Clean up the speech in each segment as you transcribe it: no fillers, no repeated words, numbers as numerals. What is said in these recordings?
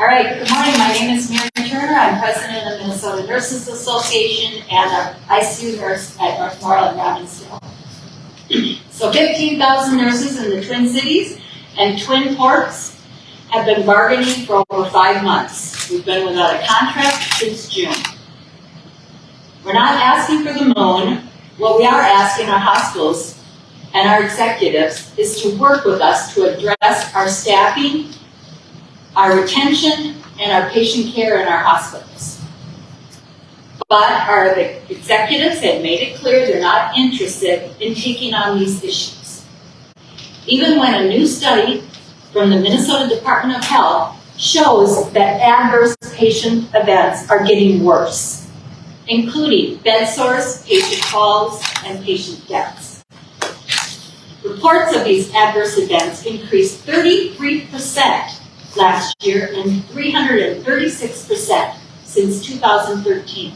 All right, good morning. My name is Mary Turner. I'm president of Minnesota Nurses Association and an ICU nurse at Northmoreland Robbinsdale. So 15,000 nurses in the Twin Cities and Twin Ports have been bargaining for over 5 months. We've been without a contract since June. We're not asking for the moon. What we are asking our hospitals and our executives is to work with us to address our staffing, our retention, and our patient care in our hospitals. But our executives have made it clear they're not interested in taking on these issues. Even when a new study from the Minnesota Department of Health shows that adverse patient events are getting worse, including bed sores, patient falls, and patient deaths. Reports of these adverse events increased 33% last year and 336% since 2013.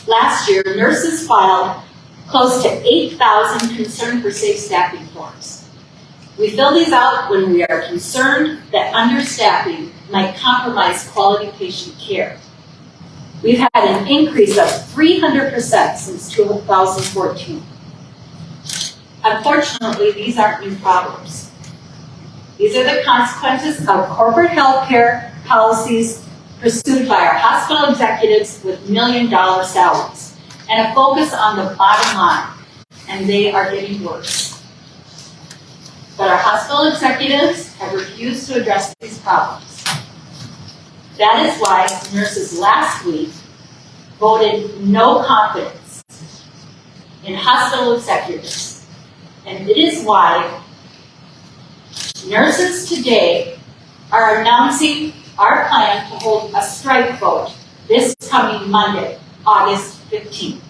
Last year, nurses filed close to 8,000 concern for safe staffing forms. We fill these out when we are concerned that understaffing might compromise quality patient care. We've had an increase of 300% since 2014. Unfortunately, these aren't new problems. These are the consequences of corporate healthcare policies pursued by our hospital executives with million-dollar salaries and a focus on the bottom line, and they are getting worse. But our hospital executives have refused to address these problems. That is why nurses last week voted no confidence in hospital executives, and it is why nurses today are announcing our plan to hold a strike vote this coming Monday, August 15th.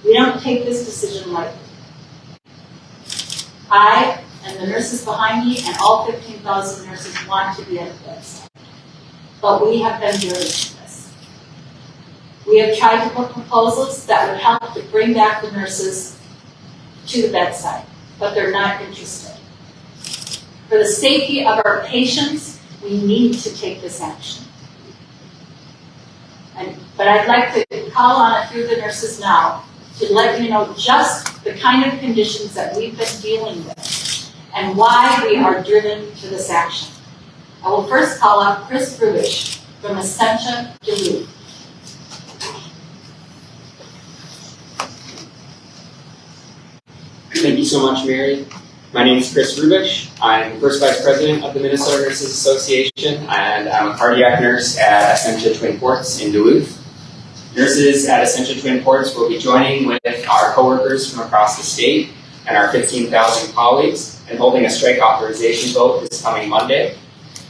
We don't take this decision lightly. I and the nurses behind me and all 15,000 nurses want to be at the bedside. But we have been doing this. We have tried to put proposals that would help to bring back the nurses to the bedside, but they're not interested. For the safety of our patients, we need to take this action. But I'd like to call on a few of the nurses now to let you know just the kind of conditions that we've been dealing with and why we are driven to this action. I will first call up Chris Rubesch from Essentia, Duluth. Thank you so much, Mary. My name is Chris Rubesch. I'm First Vice President of the Minnesota Nurses Association, and I'm a cardiac nurse at Essentia Twin Ports in Duluth. Nurses at Essentia Twin Ports will be joining with our coworkers from across the state and our 15,000 colleagues and holding a strike authorization vote this coming Monday.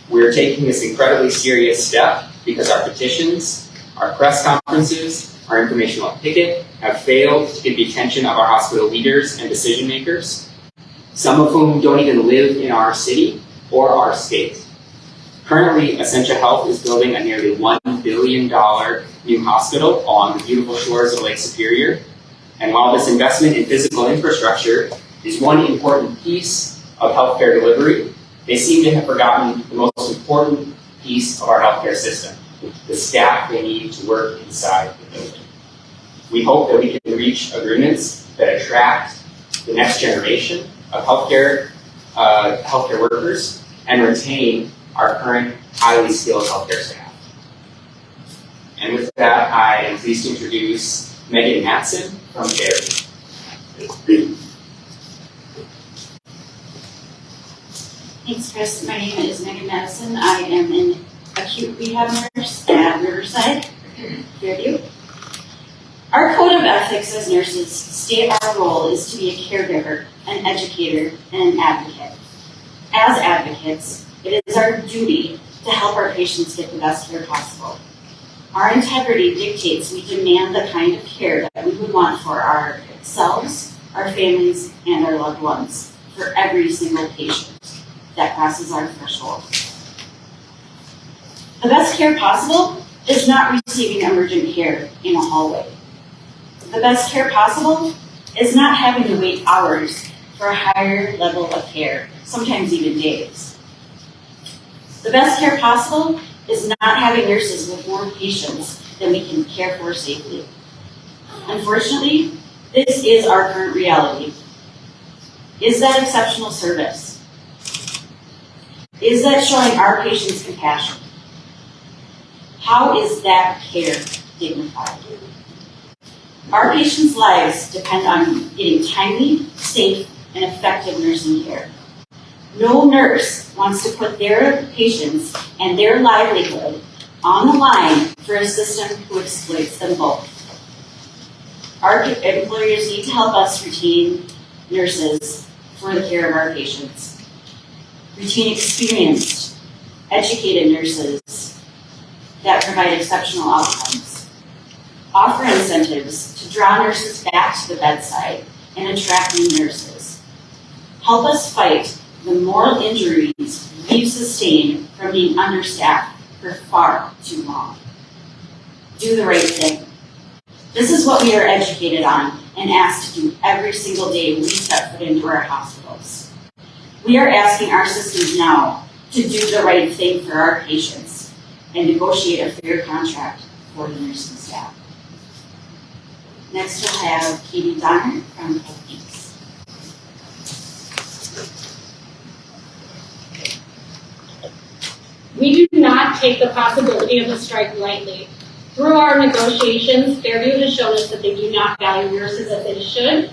We're taking this incredibly serious step because our petitions, our press conferences, our informational picket have failed to get the attention of our hospital leaders and decision makers, some of whom don't even live in our city or our state. Currently, Essentia Health is building a nearly $1 billion new hospital on the beautiful shores of Lake Superior. And while this investment in physical infrastructure is one important piece of healthcare delivery, they seem to have forgotten the most important piece of our healthcare system, the staff they need to work inside the building. We hope that we can reach agreements that attract the next generation of healthcare workers and retain our current highly skilled healthcare staff. And with that, I am pleased to introduce Matteson from Fairview. Thanks, Chris. My name is Matteson. I am an acute rehab nurse at Riverside, Fairview. Our code of ethics as nurses state our role is to be a caregiver, an educator, and an advocate. As advocates, it is our duty to help our patients get the best care possible. Our integrity dictates we demand the kind of care that we would want for ourselves, our families, and our loved ones, for every single patient that crosses our threshold. The best care possible is not receiving emergent care in a hallway. The best care possible is not having to wait hours for a higher level of care, sometimes even days. The The best care possible is not having nurses with more patients than we can care for safely. Unfortunately, this is our current reality. Is that exceptional service? Is that showing our patients compassion? How is that care dignified? Our patients' lives depend on getting timely, safe, and effective nursing care. No nurse wants to put their patients and their livelihood on the line for a system who exploits them both. Our employers need to help us retain nurses for the care of our patients. Retain experienced, educated nurses that provide exceptional outcomes. Offer incentives to draw nurses back to the bedside and attract new nurses. Help us fight the moral injuries we've sustained from being understaffed for far too long. Do the right thing. This is what we are educated on and asked to do every single day we step foot into our hospitals. We are asking our systems now to do the right thing for our patients and negotiate a fair contract for the nursing staff. Next we'll have Katie Donner from HealthEast. We do not take the possibility of a strike lightly. Through our negotiations, Fairview has shown us that they do not value nurses as they should.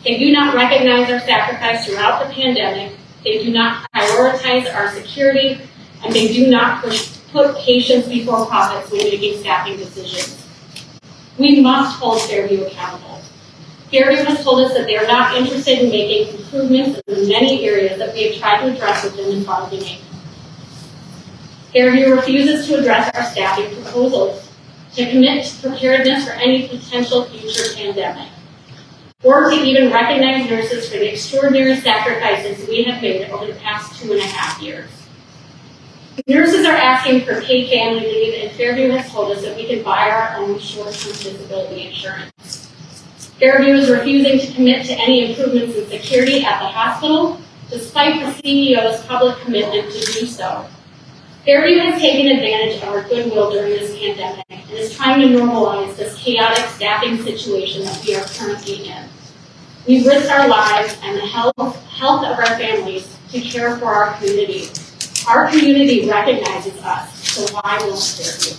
They do not recognize our sacrifice throughout the pandemic. They do not prioritize our security, and they do not put patients before profits when making staffing decisions. We must hold Fairview accountable. Fairview has told us that they are not interested in making improvements in the many areas that we have tried to address with them in bargaining. Fairview refuses to address our staffing proposals, to commit to preparedness for any potential future pandemic, or to even recognize nurses for the extraordinary sacrifices we have made over the past 2.5 years. Nurses are asking for paid family leave, and Fairview has told us that we can buy our own short-term disability insurance. Fairview is refusing to commit to any improvements in security at the hospital, despite the CEO's public commitment to do so. Fairview has taken advantage of our goodwill during this pandemic and is trying to normalize this chaotic staffing situation that we are currently in. We've risked our lives and the health of our families to care for our community. Our community recognizes us, so why won't Fairview?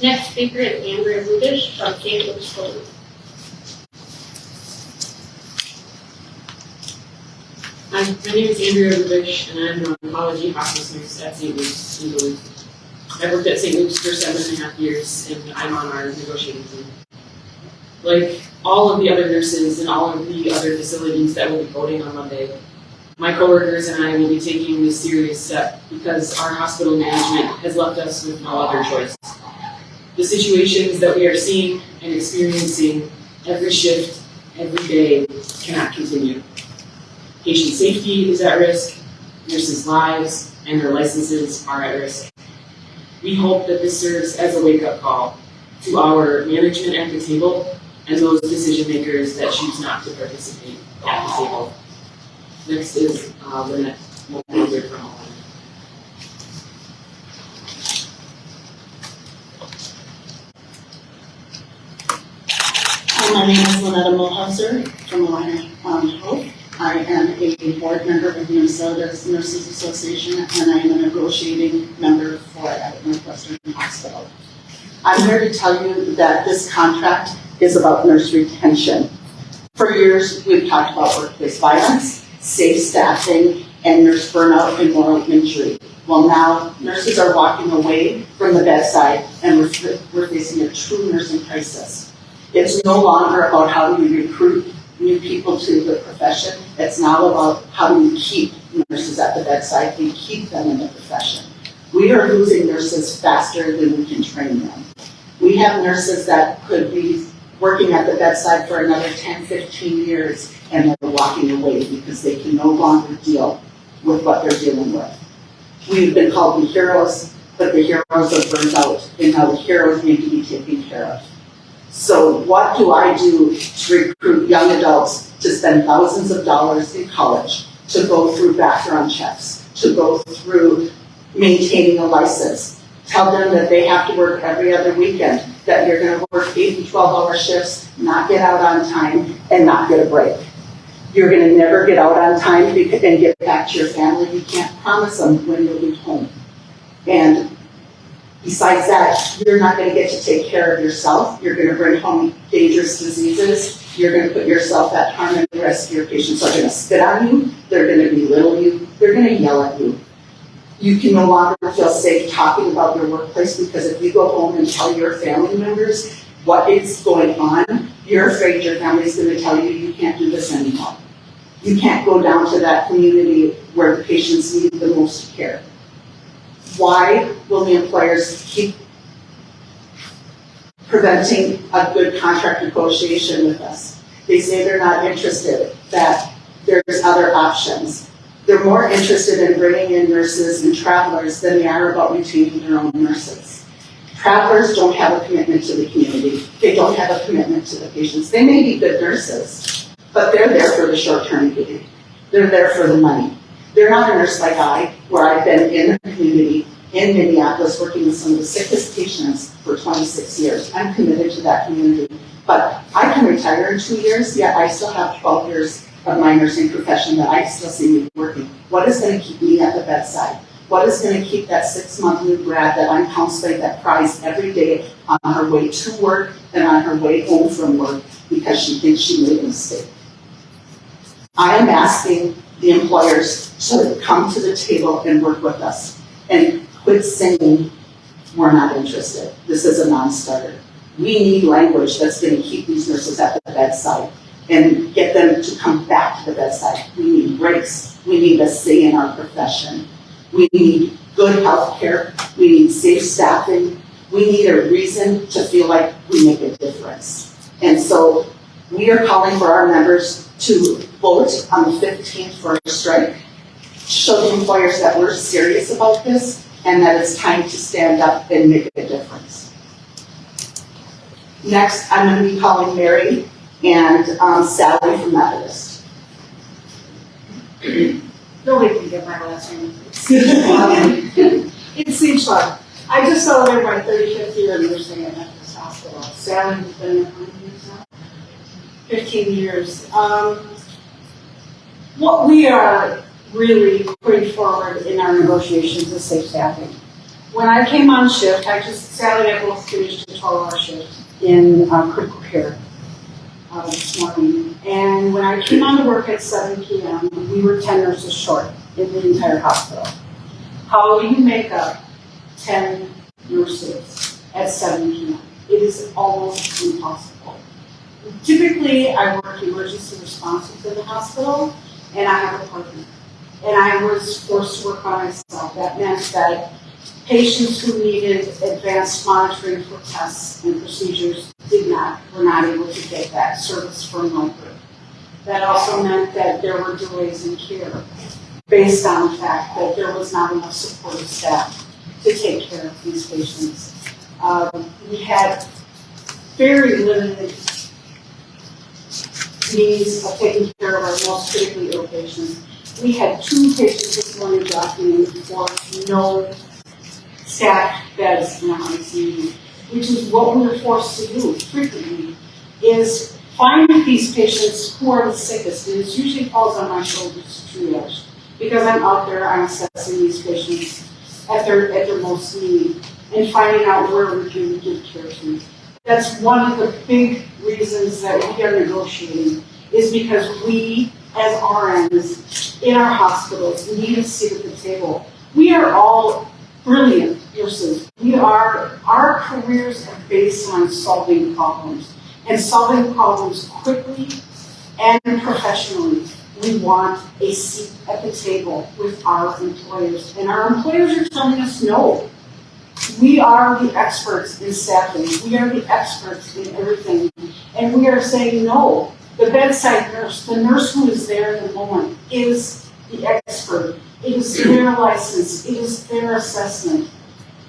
Next speaker is Andrea Rubesch from St. Louis, Duluth. Hi, my name is Andrea Rubesch, and I'm an oncology hospice nurse at St. Luke's in Duluth. I worked at St. Luke's for 7.5 years, and I'm on our negotiating team. Like all of the other nurses and all of the other facilities that will be voting on Monday, my coworkers and I will be taking this serious step because our hospital management has left us with no other choice. The situations that we are seeing and experiencing every shift, every day, cannot continue. Patient safety is at risk, nurses' lives and their licenses are at risk. We hope that this serves as a wake-up call to our management at the table and those decision makers that choose not to participate at the table. Next is Lynette Mulder from Ohio. My name is Lynetta Mulhauser from Ohio Health. I am a board member of the Minnesota Nurses Association, and I am a negotiating member for at Northwestern Hospital. I'm here to tell you that this contract is about nurse retention. For years, we've talked about workplace violence, safe staffing, and nurse burnout and moral injury. Well, now nurses are walking away from the bedside, and we're facing a true nursing crisis. It's no longer about how do we recruit new people to the profession. It's now about how do we keep nurses at the bedside and keep them in the profession. We are losing nurses faster than we can train them. We have nurses that could be working at the bedside for another 10, 15 years, and they're walking away because they can no longer deal with what they're dealing with. We've been called the heroes, but the heroes are burnt out, and now the heroes need to be taken care of. So what do I do to recruit young adults to spend thousands of dollars in college, to go through background checks, to go through maintaining a license. Tell them that they have to work every other weekend, that you're gonna work 8 and 12-hour shifts, not get out on time, and not get a break. You're gonna never get out on time and get back to your family. You can't promise them when you'll be home. And besides that, you're not gonna get to take care of yourself. You're gonna bring home dangerous diseases. You're gonna put yourself at harm, and the rest of your patients are gonna spit on you. They're gonna belittle you. They're gonna yell at you. You can no longer feel safe talking about your workplace, because if you go home and tell your family members what is going on, you're afraid your family's gonna tell you you can't do this anymore. You can't go down to that community where the patients need the most care. Why will the employers keep preventing a good contract negotiation with us? They say they're not interested, that there's other options. They're more interested in bringing in nurses and travelers than they are about retaining their own nurses. Travelers don't have a commitment to the community. They don't have a commitment to the patients. They may be good nurses, but they're there for the short-term gain. They're there for the money. They're not a nurse like I, where I've been in the community in Minneapolis working with some of the sickest patients for 26 years. I'm committed to that community. But I can retire in 2 years, yet I still have 12 years of my nursing profession that I still see me working. What is going to keep me at the bedside? What is going to keep that 6-month new grad that I'm counseling that cries every day on her way to work and on her way home from work because she thinks she made a mistake? I am asking the employers to come to the table and work with us and quit saying we're not interested. This is a non-starter. We need language that's going to keep these nurses at the bedside and get them to come back to the bedside. We need breaks. We need a say in our profession. We need good health care. We need safe staffing. We need a reason to feel like we make a difference. And so we are calling for our members to vote on the 15th for a strike, show the employers that we're serious about this and that it's time to stand up and make a difference. Next, I'm going to be calling Mary and Sally from Methodist. Nobody can get my last name. It seems fun. I just celebrated my 35th year of nursing at Methodist Hospital. Sally has been there how many years now? 15 years. What we are really putting forward in our negotiations is safe staffing. When I came on shift, Sally and I both finished a 12-hour shift in critical care this morning. And when I came on to work at 7 p.m., we were 10 nurses short in the entire hospital. How do you make up 10 nurses at 7 p.m.? It is almost impossible. Typically, I work emergency response within the hospital, and I have a partner. And I was forced to work by myself. That meant that patients who needed advanced monitoring for tests and procedures were not able to get that service from my group. That also meant that there were delays in care based on the fact that there was not enough supportive staff to take care of these patients. We had very limited means of taking care of our most critically ill patients. We had 2 patients this morning documented for no staffed beds in our ICU, which is what we were forced to do frequently, is find these patients who are the sickest, and it usually falls on my shoulders to triage, because I'm out there, I'm assessing these patients at their most need, and finding out where we can give care to. That's one of the big reasons that we are negotiating, is because we, as RNs in our hospitals, need a seat at the table. We are all brilliant nurses. Our careers are based on solving problems, and solving problems quickly and professionally. We want a seat at the table with our employers, and our employers are telling us no. We are the experts in staffing. We are the experts in everything, and we are saying no. The bedside nurse, the nurse who is there in the moment, is the expert. It is their license. It is their assessment.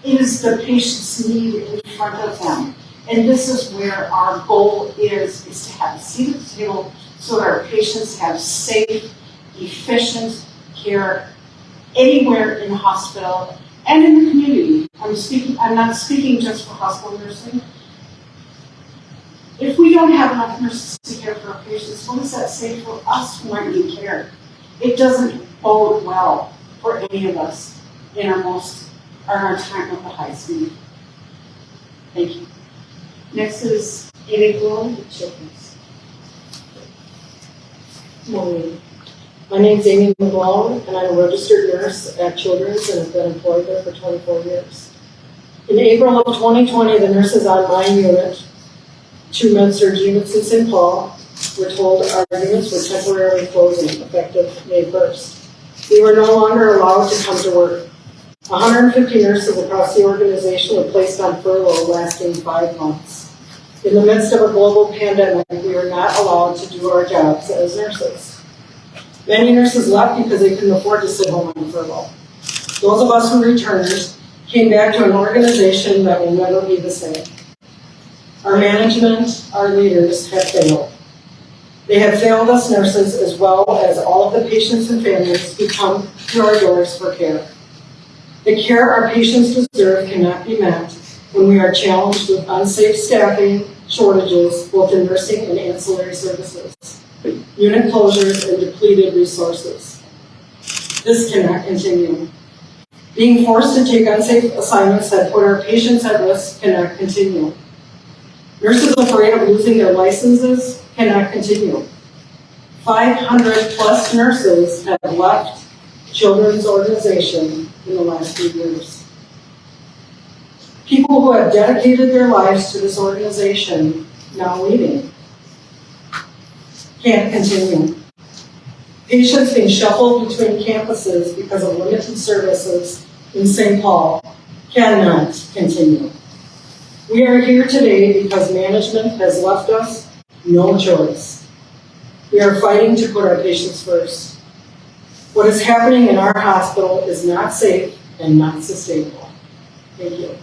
It is the patient's need in front of them. And this is where our goal is to have a seat at the table so that our patients have safe, efficient care anywhere in the hospital, and in the community. I'm not speaking just for hospital nursing. If we don't have enough nurses to care for our patients, what does that say for us who might need care? It doesn't bode well for any of us in our time of the high speed. Thank you. Next is Amy Bloom with Children's. Morning. My name is Amy McGlone, and I'm a registered nurse at Children's and have been employed there for 24 years. In April of 2020, the nurses on my unit, 2 med-surg units in St. Paul, were told our units were temporarily closing effective May 1st. We were no longer allowed to come to work. 150 nurses across the organization were placed on furlough lasting 5 months. In the midst of a global pandemic, we were not allowed to do our jobs as nurses. Many nurses left because they couldn't afford to sit home on furlough. Those of us who returned came back to an organization that will never be the same. Our management, our leaders have failed. They have failed us nurses as well as all of the patients and families who come through our doors for care. The care our patients deserve cannot be met when we are challenged with unsafe staffing, shortages, both in nursing and ancillary services, unit closures, and depleted resources. This cannot continue. Being forced to take unsafe assignments that put our patients at risk cannot continue. Nurses afraid of losing their licenses cannot continue. 500 plus nurses have left Children's organization in the last few years. People who have dedicated their lives to this organization now leaving. Can't continue. Patients being shuffled between campuses because of limited services in St. Paul cannot continue. We are here today because management has left us no choice. We are fighting to put our patients first. What is happening in our hospital is not safe and not sustainable. Thank you.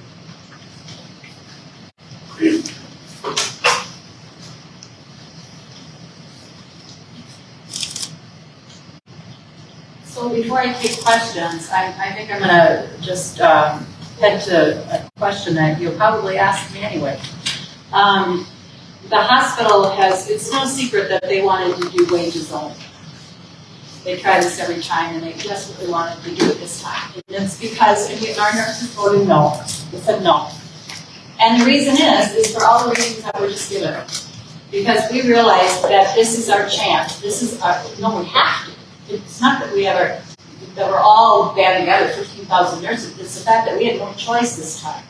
So before I take questions, I think I'm gonna just head to a question that you'll probably ask me anyway. The hospital it's no secret that they wanted to do wages only. They try this every time and they desperately wanted to do it this time. And it's because our nurses voted no. They said no. And the reason is for all the reasons that were just given. Because we realized that this is our chance. We have to. It's not that that we're all band together, 15,000 nurses. It's the fact that we had no choice this time,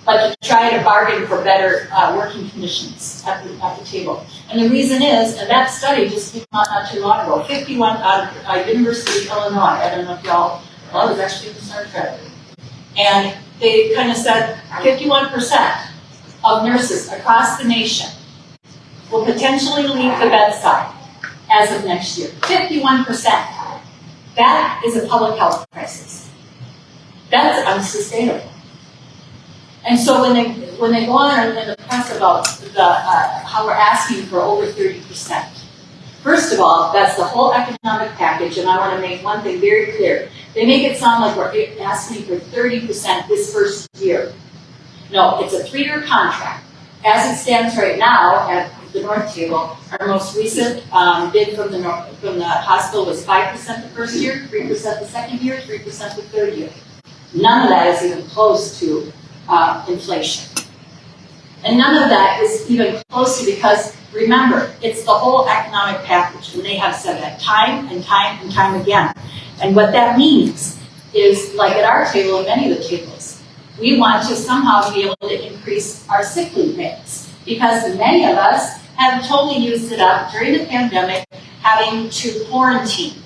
but to try to bargain for better working conditions at the table. And the reason is, and that study just came out not too long ago, 51 out of University of Illinois. I don't know if y'all, well, it was actually the Star Trek. And they kind of said 51% of nurses across the nation will potentially leave the bedside as of next year. 51%. That is a public health crisis. That's unsustainable. And so when they go on in the press about how we're asking for over 30%, first of all, that's the whole economic package, and I want to make one thing very clear. They make it sound like we're asking for 30% this first year. No, it's a 3-year contract. As it stands right now at the North Table, our most recent bid from the hospital was 5% the first year, 3% the second year, 3% the third year. None of that is even close to inflation. And none of that is even close to, because remember, it's the whole economic package, and they have said that time and time and time again. And what that means is, like at our table and many of the tables, we want to somehow be able to increase our sick leave days, because many of us have totally used it up during the pandemic, having to quarantine.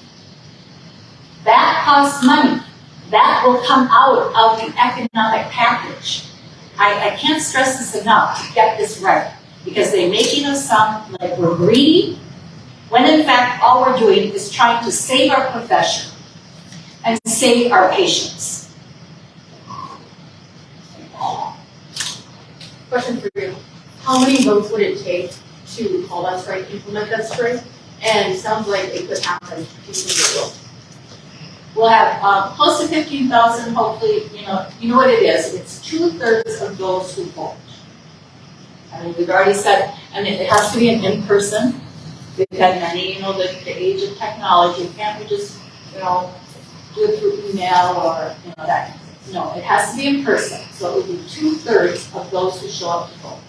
That costs money. That will come out of the economic package. I can't stress this enough to get this right, because they're making us sound like we're greedy, when in fact all we're doing is trying to save our profession and save our patients. Question for you. How many votes would it take to call that strike, implement that strike? And it sounds like it could happen. We'll have close to 15,000, hopefully, you know what it is. It's 2/3 of those who vote. I mean, we've already said, and it has to be an in-person. We've had many, the age of technology. Can't we just, do it through email or, that? No, it has to be in person. So it would be 2/3 of those who show up to vote.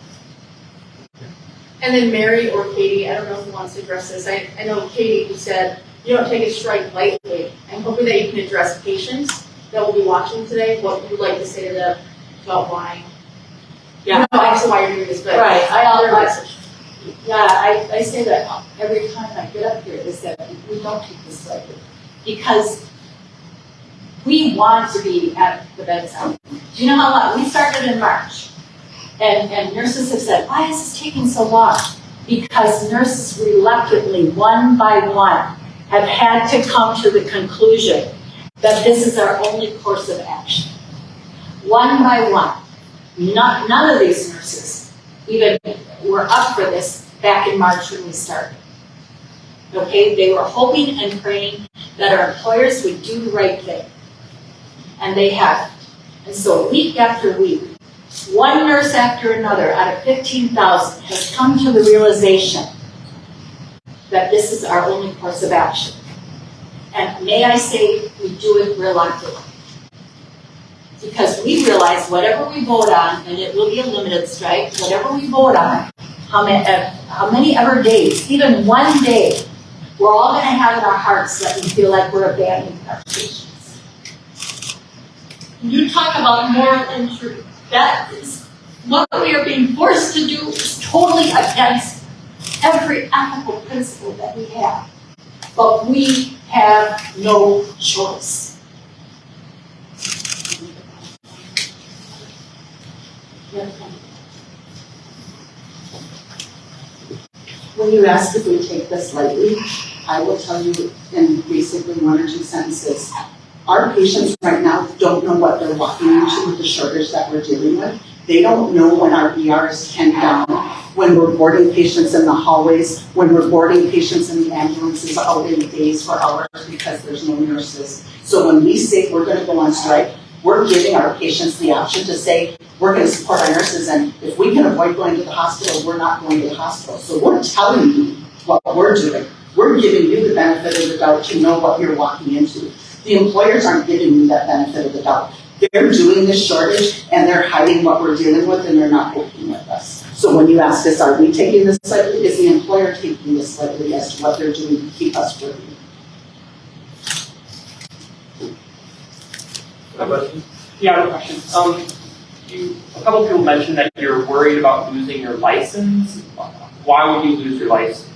And then Mary or Katie, I don't know who wants to address this. I know Katie, who said, you don't take a strike lightly. I'm hoping that you can address patients that will be watching today, what you would like to say to them about why. Yeah. Obviously why you're doing this, but Right. their message. Yeah, I say that every time I get up here, is that we don't take this lightly. Because we want to be at the bedside. Do you know how long? We started in March. And nurses have said, why is this taking so long? Because nurses reluctantly, one by one, have had to come to the conclusion that this is our only course of action. One by one. None of these nurses even were up for this back in March when we started. Okay, they were hoping and praying that our employers would do the right thing. And they haven't. And so week after week, one nurse after another out of 15,000 has come to the realization that this is our only course of action. And may I say, we do it reluctantly. Because we realize whatever we vote on, and it will be a limited strike, whatever we vote on, how many ever days, even one day, we're all going to have in our hearts that we feel like we're abandoning our patients. You talk about moral injury. That is what we are being forced to do is totally against every ethical principle that we have. But we have no choice. When you ask if we take this lightly, I will tell you in basically 1 or 2 sentences. Our patients right now don't know what they're walking into with the shortage that we're dealing with. They don't know when our ER is 10 down, when we're boarding patients in the hallways, when we're boarding patients in the ambulances out in days for hours because there's no nurses. So when we say we're going to go on strike, we're giving our patients the option to say, we're going to support our nurses, and if we can avoid going to the hospital, we're not going to the hospital. So we're telling you what we're doing. We're giving you the benefit of the doubt to know what you're walking into. The employers aren't giving you that benefit of the doubt. They're doing this shortage, and they're hiding what we're dealing with, and they're not working with us. So when you ask us, are we taking this lightly? Is the employer taking this lightly as to what they're doing to keep us working? Yeah, I have a question. A couple people mentioned that you're worried about losing your license. Why would you lose your license?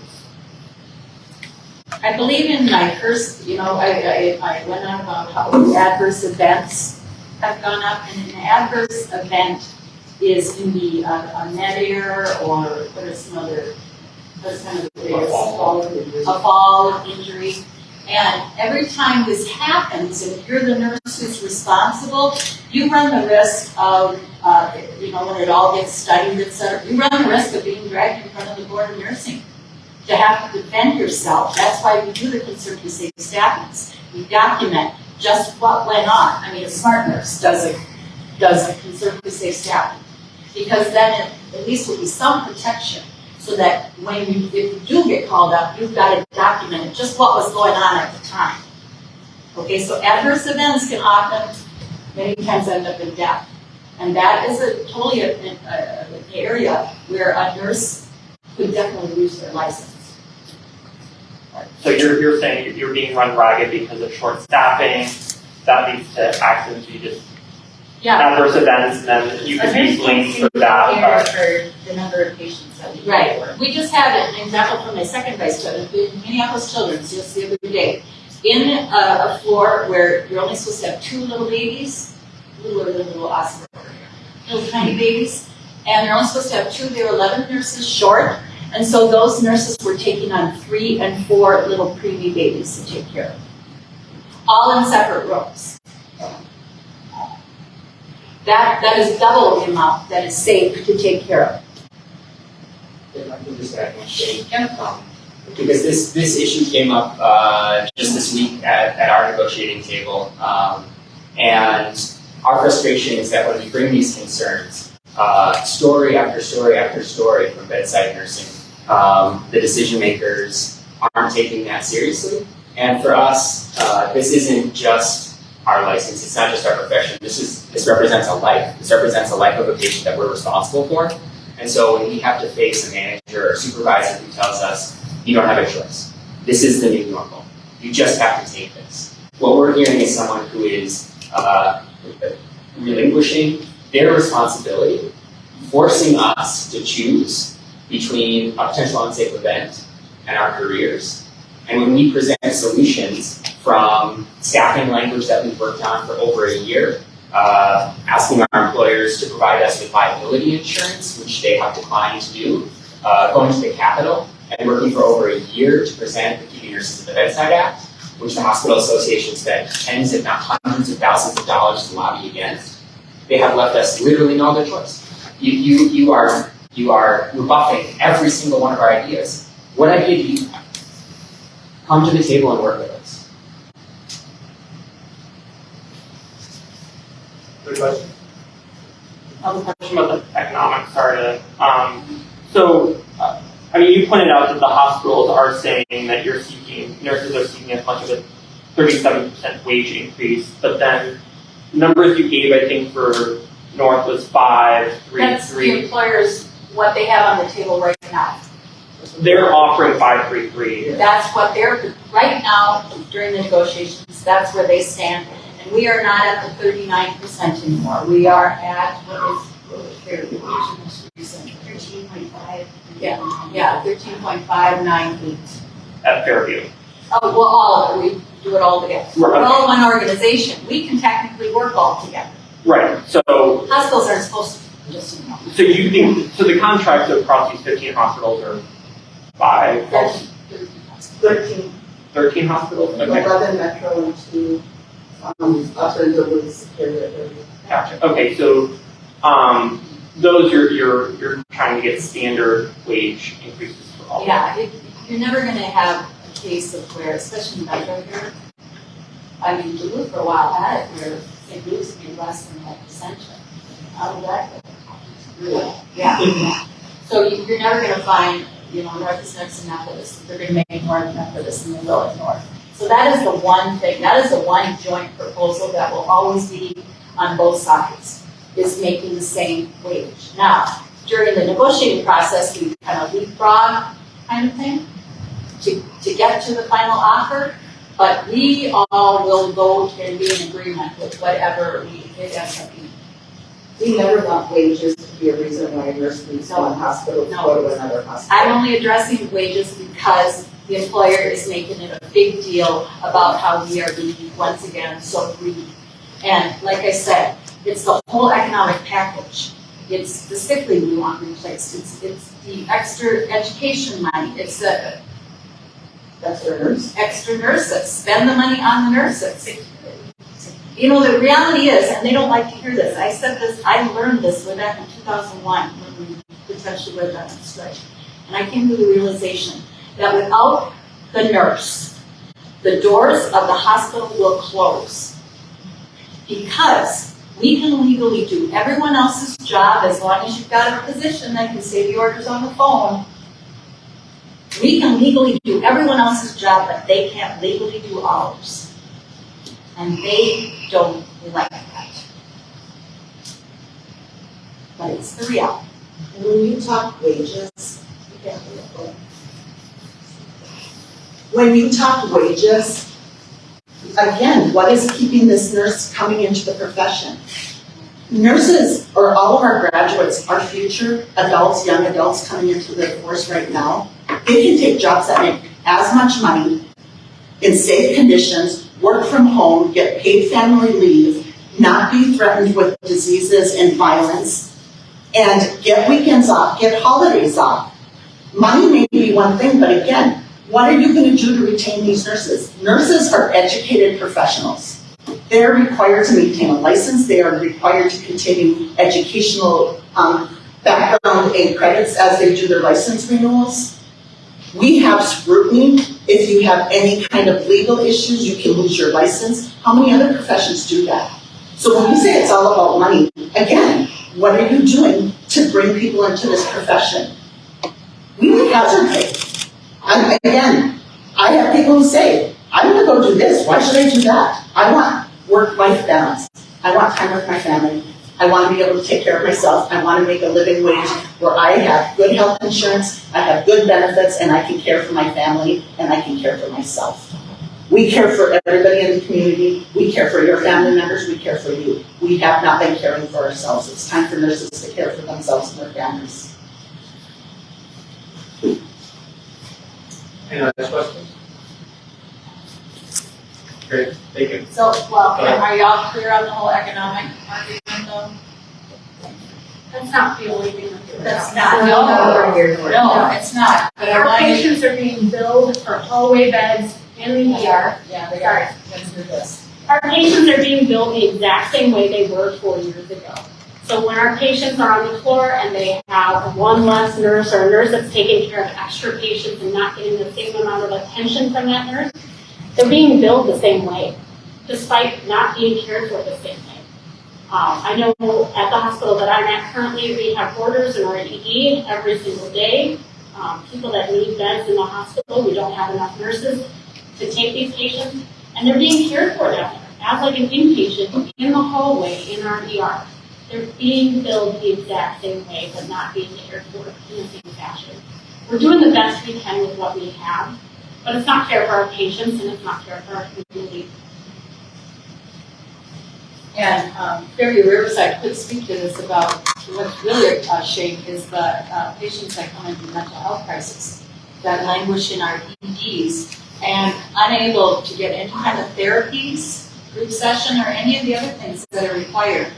I believe in my first, I went on about how the adverse events have gone up, and an adverse event is in the a med air or what is another, what's kind of the biggest, a fall, an injury. And every time this happens, and if you're the nurse who's responsible, you run the risk of, when it all gets studied, et cetera, you run the risk of being dragged in front of the board of nursing to have to defend yourself. That's why we do the concern to safe statements. We document just what went on. I mean, a smart nurse does a concern to safe statement, because then at least will be some protection. So that if you do get called up, you've got to document just what was going on at the time. Okay, so adverse events can often, many times end up in death. And that is totally an area where a nurse could definitely lose their license. So you're saying you're being run ragged because of short staffing, that leads to accidents, adverse events, and then you could be blamed for that. For the number of patients that we Right. work. We just had an example from my second vice president in Minneapolis Children's just the other day. In a floor where you're only supposed to have 2 little babies, little awesome, little tiny babies, and they're only supposed to have 2. They were 11 nurses short, and so those nurses were taking on 3 and 4 little preemie babies to take care of, all in separate rooms. That is double the amount that is safe to take care of. If I can just add one thing. because this issue came up just this week at our negotiating table, and our frustration is that when we bring these concerns, story after story after story from bedside nursing, the decision makers aren't taking that seriously. And for us, this isn't just our license, it's not just our profession, this represents a life. This represents a life of a patient that we're responsible for. And so when we have to face a manager or supervisor who tells us, you don't have a choice, this is the new normal, you just have to take this. What we're hearing is someone who is relinquishing their responsibility, forcing us to choose between a potential unsafe event and our careers. And when we present solutions from staffing language that we've worked on for over a year, asking our employers to provide us with liability insurance, which they have declined to do, going to the Capitol and working for over a year to present the Keeping Nurses at the Bedside Act, which the Hospital Association spent tens if not hundreds of thousands of dollars to lobby against. They have left us literally no other choice. You are rebuffing every single one of our ideas. What idea do you have? Come to the table and work with us. Good question. I have a question about the economics started. I mean, you pointed out that the hospitals are saying that nurses are seeking as much of a 37% wage increase, but then numbers you gave, I think, for North was 5, 3, That's 3. the employers, what they have on the table right now. They're offering 5, 3, 3. That's what they're, right now, during the negotiations, that's where they stand. And we are not at the 39% anymore. We are at, what is Fairview, most recent? 13.5. Yeah, 13.598. At Fairview. Oh, well, all of it, we do it all together. Right. We're all one organization. We can technically work all together. Right, so Hospitals aren't supposed to, just so you know. so you think, so the contracts across these 15 hospitals are 5, 13, 13 hospitals? Okay, 11 Metro and 2 up in Duluth area. gotcha. Okay, so those you're trying to get standard wage increases for all. Yeah, you're never going to have a case of where, especially in Metro here, I mean, Duluth for a while had it where St. Luke's made less than like Essentia. How did that go? Really? Yeah. So you're never going to find, North is next to Methodist. They're going to make more than Methodist than they will at North. So that is the one thing, that is the one joint proposal that will always be on both sides, is making the same wage. Now, during the negotiating process, we kind of leapfrog kind of thing to get to the final offer, but we all will go and be in agreement with whatever it ends up being. We never want wages to be a reason why a nurse leaves one hospital to go to another hospital. I'm only addressing wages because the employer is making it a big deal about how we are being, once again, so greedy. And like I said, it's the whole economic package. It's the sick leave we want replaced. It's the extra education money. It's the extra nurses. Spend the money on the nurses. The reality is, and they don't like to hear this, I learned this way back in 2001 when we potentially lived on this strike. And I came to the realization that without the nurse, the doors of the hospital will close. Because we can legally do everyone else's job as long as you've got a physician that can say the orders on the phone. We can legally do everyone else's job, but they can't legally do ours. And they don't like that. But it's the reality. And when you talk wages, again, what is keeping this nurse coming into the profession? Nurses, or all of our graduates, our future adults, young adults coming into the force right now, they can take jobs that make as much money in safe conditions, work from home, get paid family leave, not be threatened with diseases and violence, and get weekends off, get holidays off. Money may be one thing, but again, what are you going to do to retain these nurses? Nurses are educated professionals. They're required to maintain a license. They are required to continue educational background and credits as they do their license renewals. We have scrutiny. If you have any kind of legal issues, you can lose your license. How many other professions do that? So when you say it's all about money, again, what are you doing to bring people into this profession? We need hazard pay. And again, I have people who say, I'm gonna go do this, why should I do that? I want work-life balance. I want time with my family. I want to be able to take care of myself. I want to make a living wage where I have good health insurance, I have good benefits, and I can care for my family, and I can care for myself. We care for everybody in the community. We care for your family members. We care for you. We have not been caring for ourselves. It's time for nurses to care for themselves and their families. Any other questions? Great, thank you. So, well, are y'all clear on the whole economic argument though? That's not the only thing. That's not, no, it's not. But I Our want you, patients are being billed for hallway beds in the ER. yeah, they are. Let's do this. Our patients are being billed the exact same way they were 4 years ago. So when our patients are on the floor and they have one less nurse or a nurse that's taking care of extra patients and not getting the same amount of attention from that nurse, they're being billed the same way, despite not being cared for the same way. I know at the hospital that I'm at currently, we have orders and are in ED every single day. People that need beds in the hospital, we don't have enough nurses to take these patients, and they're being cared for down there as like an inpatient in the hallway in our ER. They're being billed the exact same way, but not being cared for in the same fashion. We're doing the best we can with what we have, but it's not fair for our patients and it's not fair for our community. And Fairview Riverside could speak to this about what's really a shame is the patients that come into mental health crisis that languish in our EDs and unable to get any kind of therapies, group session, or any of the other things that are required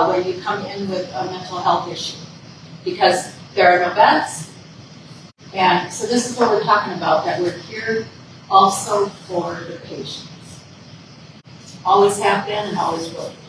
when you come in with a mental health issue because there are no beds. And so this is what we're talking about, that we're here also for the patients. Always have been and always will be.